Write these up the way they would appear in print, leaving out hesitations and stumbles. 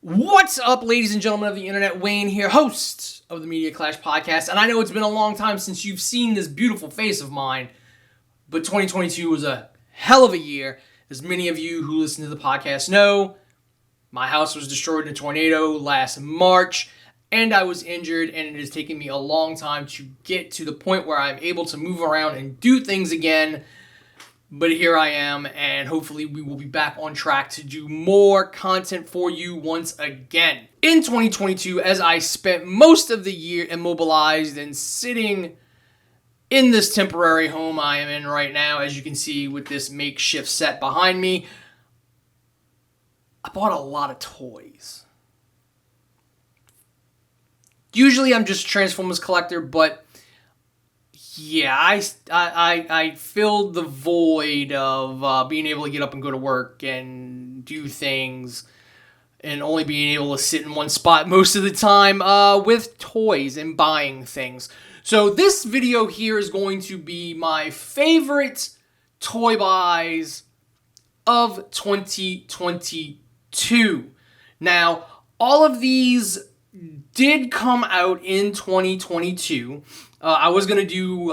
What's up, ladies and gentlemen of the internet? Wayne here, host of the Media Clash podcast. And I know it's been a long time since you've seen this beautiful face of mine, but 2022 was a hell of a year. As many of you who listen to the podcast know, my house was destroyed in a tornado last March, and I was injured, and it has taken me a long time to get to the point where I'm able to move around and do things again. But here I am, and hopefully we will be back on track to do more content for you once again. In 2022, as I spent most of the year immobilized and sitting in this temporary home I am in right now, as you can see with this makeshift set behind me, I bought a lot of toys. Usually I'm just a Transformers collector, but yeah, I filled the void of being able to get up and go to work and do things and only being able to sit in one spot most of the time with toys and buying things. So this video here is going to be my favorite toy buys of 2022. Now, all of these did come out in 2022. I was going to do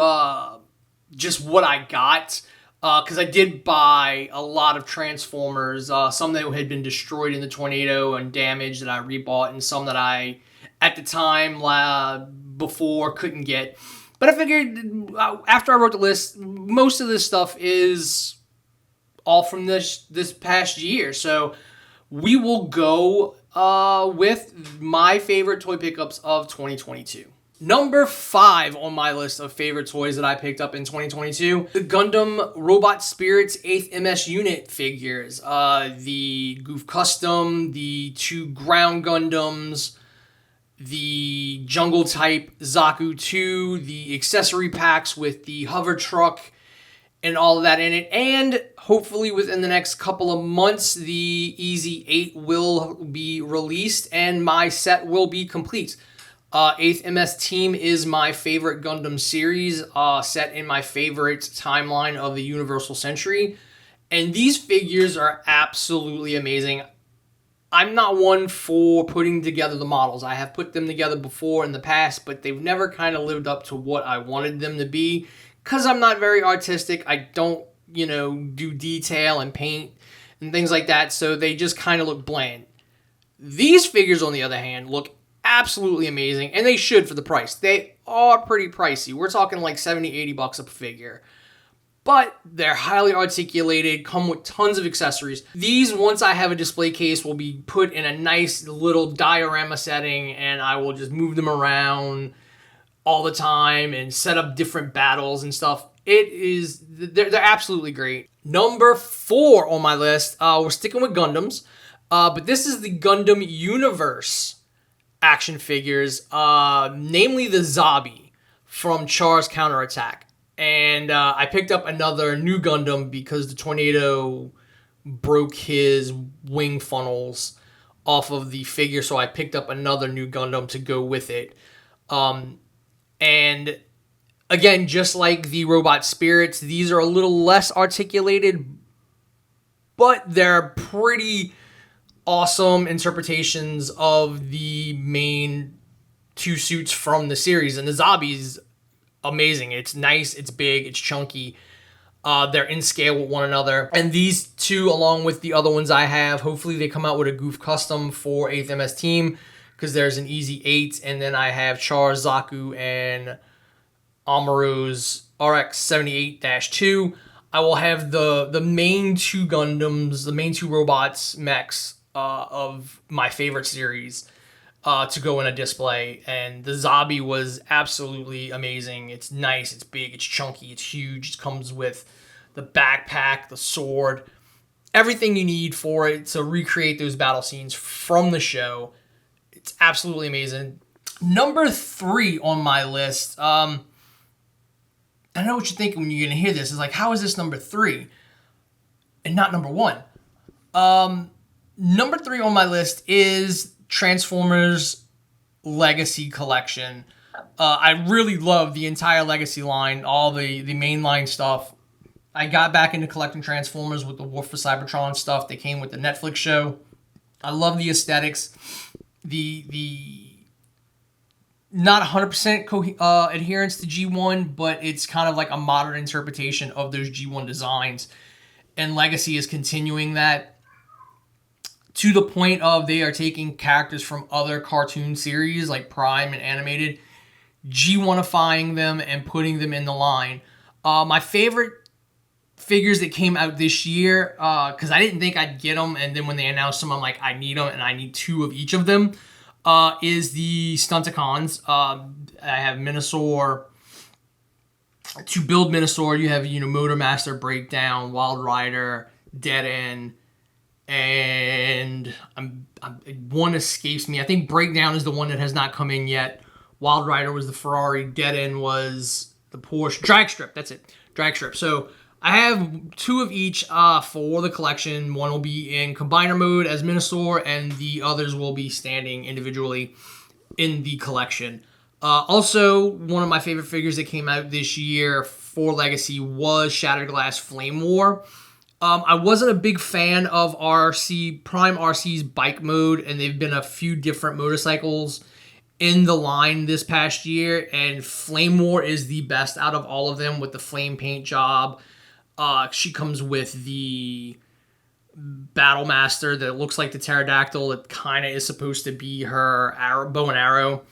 just what I got, because I did buy a lot of Transformers, some that had been destroyed in the tornado and damaged that I rebought, and some that I, at the time before, couldn't get. But I figured, after I wrote the list, most of this stuff is all from this past year. So we will go with my favorite toy pickups of 2022. Number 5 on my list of favorite toys that I picked up in 2022, the Gundam Robot Spirits 8th MS Unit figures. The Goof Custom, the 2 Ground Gundams, the Jungle Type Zaku 2, the accessory packs with the hover truck and all of that in it. And hopefully within the next couple of months, the Easy 8 will be released and my set will be complete. 8th MS Team is my favorite Gundam series, set in my favorite timeline of the Universal Century. And these figures are absolutely amazing. I'm not one for putting together the models. I have put them together before in the past, but they've never kind of lived up to what I wanted them to be. Because I'm not very artistic. I don't, do detail and paint and things like that. So they just kind of look bland. These figures, on the other hand, look absolutely amazing, and they should for the price. They are pretty pricey. We're talking like $70, $80 a figure. But they're highly articulated, come with tons of accessories. These, once I have a display case, will be put in a nice little diorama setting, and I will just move them around all the time and set up different battles and stuff. They're absolutely great. Number 4 on my list, we're sticking with Gundams, but this is the Gundam Universe action figures, namely the Zabi from Char's Counterattack. And I picked up another new Gundam because the tornado broke his wing funnels off of the figure, so I picked up another new Gundam to go with it. And again, just like the Robot Spirits, these are a little less articulated, but they're pretty awesome interpretations of the main 2 suits from the series. And the Zabi's amazing. It's nice, it's big, it's chunky. They're in scale with one another. And these 2, along with the other ones I have, hopefully they come out with a Goof Custom for 8th MS Team, because there's an Easy 8, and then I have Char, Zaku, and Amuro's RX-78-2. I will have the main 2 Gundams, the main 2 robots, mechs, of my favorite series to go in a display. And the Zabi was absolutely amazing. It's nice, it's big, it's chunky, it's huge. It comes with the backpack, the sword, everything you need for it to recreate those battle scenes from the show. It's absolutely amazing. Number 3 on my list, I know what you're thinking when you're going to hear this. It's like, how is this number 3 and not number 1? Number 3 on my list is Transformers Legacy Collection. I really love the entire Legacy line, all the mainline stuff. I got back into collecting Transformers with the War for Cybertron stuff that came with the Netflix show. I love the aesthetics. The not 100% adherence to G1, but it's kind of like a modern interpretation of those G1 designs. And Legacy is continuing that to the point of they are taking characters from other cartoon series like Prime and Animated, G1ifying them and putting them in the line. My favorite figures that came out this year, because I didn't think I'd get them, and then when they announced them, I'm like, I need them, and I need 2 of each of them, is the Stunticons. I have Minosaur. To build Minosaur, you have, Motor Master, Breakdown, Wild Rider, Dead End, and one escapes me. I think Breakdown is the one that has not come in yet. Wild Rider was the Ferrari. Dead End was the Porsche. Dragstrip, that's it. Dragstrip. So I have 2 of each for the collection. One will be in combiner mode as Minosaur, and the others will be standing individually in the collection. Also, one of my favorite figures that came out this year for Legacy was Shattered Glass Flame War. I wasn't a big fan of Prime RC's bike mode, and they've been a few different motorcycles in the line this past year, and Flame War is the best out of all of them with the flame paint job. She comes with the Battle Master that looks like the pterodactyl. It kind of is supposed to be her bow and arrow.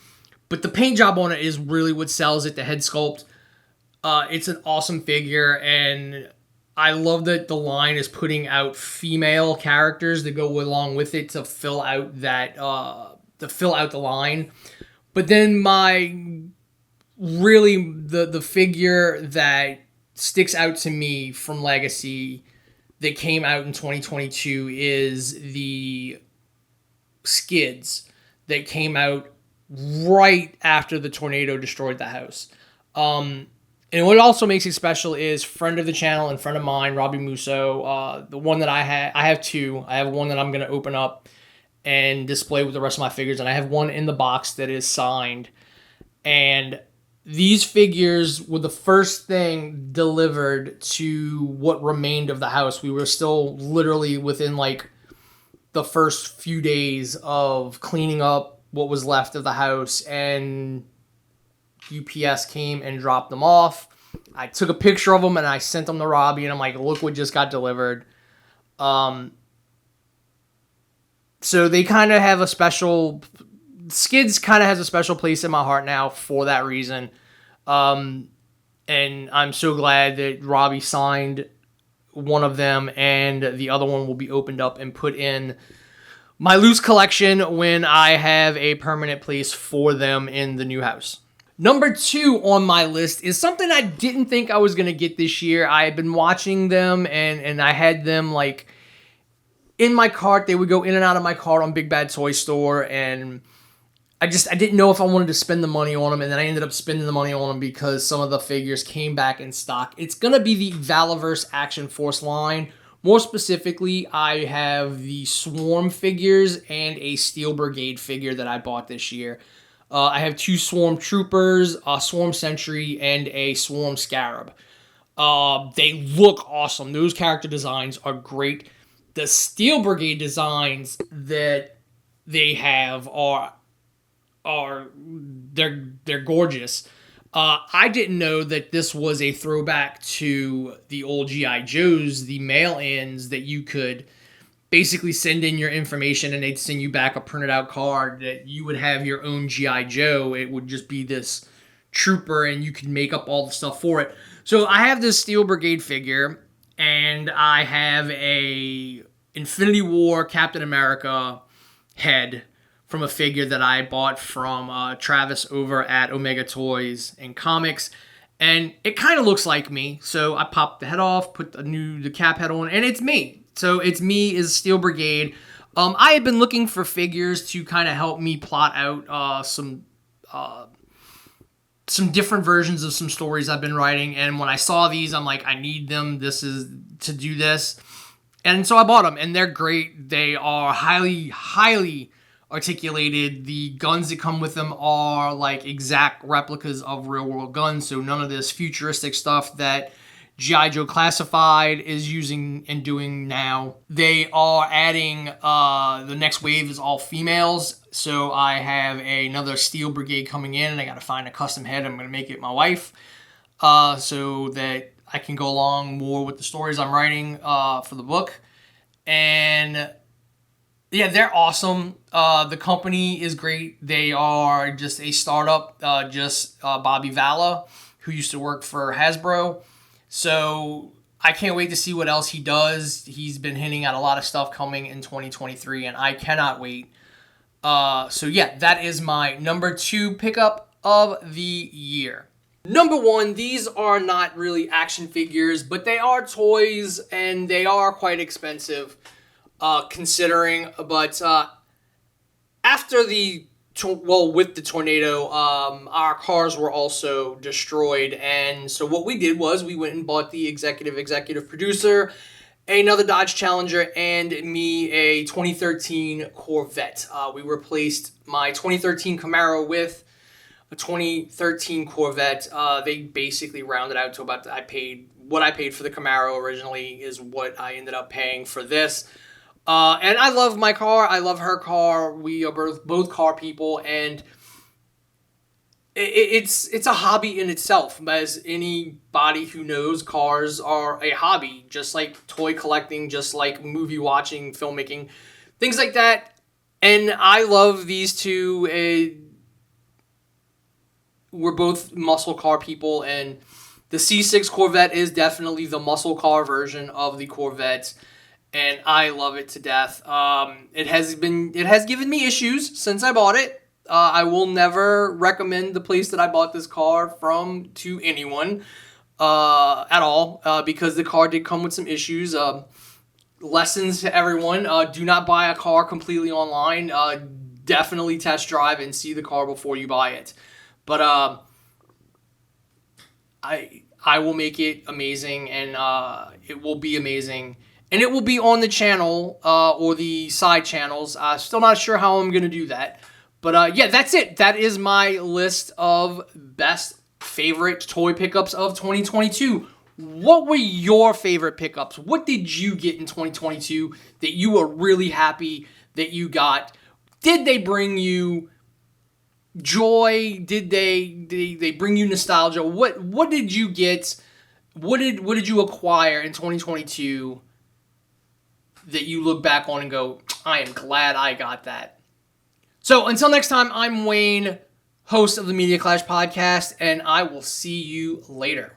But the paint job on it is really what sells it, the head sculpt. It's an awesome figure, and I love that the line is putting out female characters that go along with it to fill out the line. But then the figure that sticks out to me from Legacy that came out in 2022 is the Skids that came out right after the tornado destroyed the house. And what also makes it special is friend of the channel and friend of mine, Robbie Musso. The one that I have 2. I have one that I'm going to open up and display with the rest of my figures, and I have one in the box that is signed. And these figures were the first thing delivered to what remained of the house. We were still literally within like the first few days of cleaning up what was left of the house, and UPS came and dropped them off. I took a picture of them and I sent them to Robbie, and I'm like, look what just got delivered. So they kind of have Skids kind of has a special place in my heart now for that reason. And I'm so glad that Robbie signed one of them, and the other one will be opened up and put in my loose collection when I have a permanent place for them in the new house. Number 2 on my list is something I didn't think I was going to get this year. I had been watching them, and I had them like in my cart. They would go in and out of my cart on Big Bad Toy Store, and I didn't know if I wanted to spend the money on them, and then I ended up spending the money on them because some of the figures came back in stock. It's going to be the Valaverse Action Force line. More specifically, I have the Swarm figures and a Steel Brigade figure that I bought this year. I have 2 Swarm Troopers, a Swarm Sentry, and a Swarm Scarab. They look awesome. Those character designs are great. The Steel Brigade designs that they have they're gorgeous. I didn't know that this was a throwback to the old G.I. Joes, the mail-ins that you could basically send in your information and they'd send you back a printed out card that you would have your own G.I. Joe. It would just be this trooper and you could make up all the stuff for it. So I have this Steel Brigade figure, and I have a Infinity War Captain America head from a figure that I bought from Travis over at Omega Toys and Comics, and it kind of looks like me. So I popped the head off, put the cap head on, and it's me. So it's me as Steel Brigade. I had been looking for figures to kind of help me plot out some different versions of some stories I've been writing, and when I saw these, I'm like, I need them. This is to do this, and so I bought them, and they're great. They are highly articulated. The guns that come with them are like exact replicas of real world guns, so none of this futuristic stuff that G.I. Joe Classified is using and doing now. They are adding, the next wave is all females. So I have another Steel Brigade coming in, and I got to find a custom head. I'm going to make it my wife, so that I can go along more with the stories I'm writing for the book. And yeah, they're awesome. The company is great. They are just a startup, Bobby Valla, who used to work for Hasbro. So I can't wait to see what else he does. He's been hinting at a lot of stuff coming in 2023, and I cannot wait. So yeah, that is my number 2 pickup of the year. Number 1, these are not really action figures, but they are toys, and they are quite expensive, considering. But after with the tornado, our cars were also destroyed, and so what we did was we went and bought the executive producer another Dodge Challenger and me a 2013 Corvette. We replaced my 2013 Camaro with a 2013 Corvette. They basically rounded out to about what I paid for the Camaro originally is what I ended up paying for this. And I love my car. I love her car. We are both car people, and it's a hobby in itself. As anybody who knows, cars are a hobby, just like toy collecting, just like movie watching, filmmaking, things like that. And I love these two. We're both muscle car people, and the C6 Corvette is definitely the muscle car version of the Corvette. And I love it to death. It has given me issues since I bought it. I will never recommend the place that I bought this car from to anyone at all, because the car did come with some issues. Lessons to everyone: do not buy a car completely online. Definitely test drive and see the car before you buy it. But I will make it amazing, and it will be amazing. And it will be on the channel or the side channels. Still not sure how I'm going to do that. But yeah, that's it. That is my list of best favorite toy pickups of 2022. What were your favorite pickups? What did you get in 2022 that you were really happy that you got? Did they bring you joy? Did they bring you nostalgia? What did you get? What did you acquire in 2022 that you look back on and go, I am glad I got that? So until next time, I'm Wayne, host of the Media Clash podcast, and I will see you later.